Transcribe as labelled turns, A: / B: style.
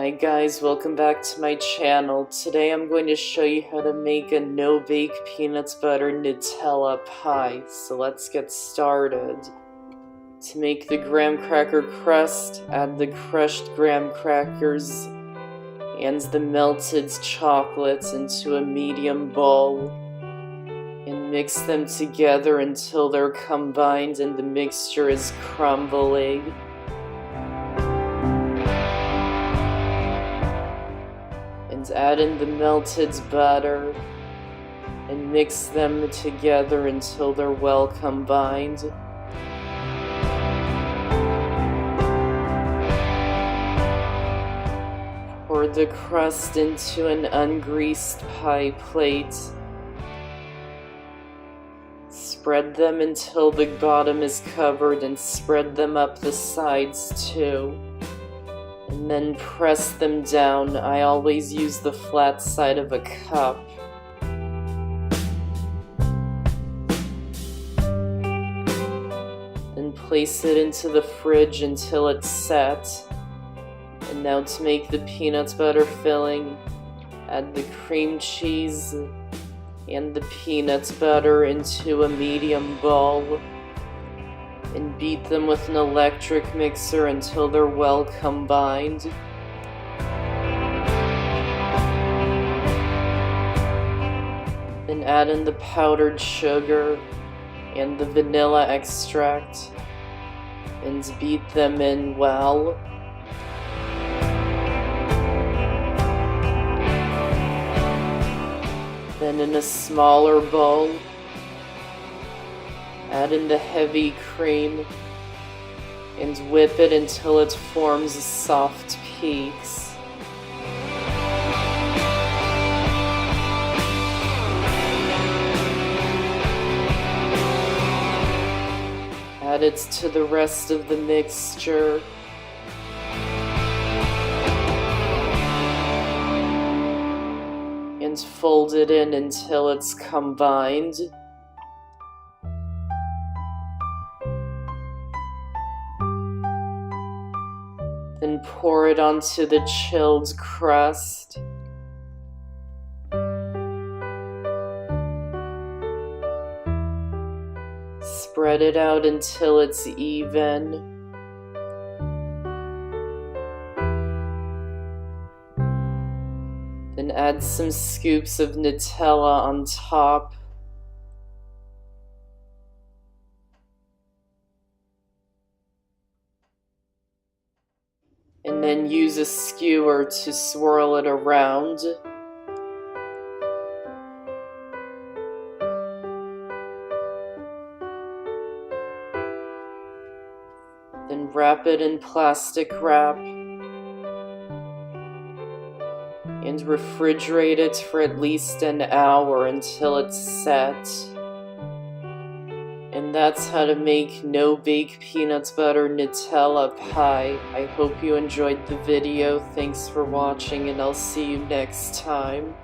A: Hi guys, welcome back to my channel. Today I'm going to show you how to make a no-bake peanut butter Nutella pie. So let's get started. To make the graham cracker crust, add the crushed graham crackers and the melted chocolate into a medium bowl. And mix them together until they're combined and the mixture is crumbling. And add in the melted butter and mix them together until they're well combined. Pour the crust into an ungreased pie plate. Spread them until the bottom is covered and spread them up the sides too. And then press them down. I always use the flat side of a cup. Then place it into the fridge until it's set. And now to make the peanut butter filling, add the cream cheese and the peanut butter into a medium bowl. And beat them with an electric mixer until they're well combined. Then add in the powdered sugar and the vanilla extract and beat them in well. Then in a smaller bowl, add in the heavy cream and whip it until it forms soft peaks. Add it to the rest of the mixture. And fold it in until it's combined. Then pour it onto the chilled crust. Spread it out until it's even. Then add some scoops of Nutella on top. And then use a skewer to swirl it around. Then wrap it in plastic wrap. And refrigerate it for at least an hour until it's set. And that's how to make no-bake peanut butter Nutella pie. I hope you enjoyed the video. Thanks for watching, and I'll see you next time.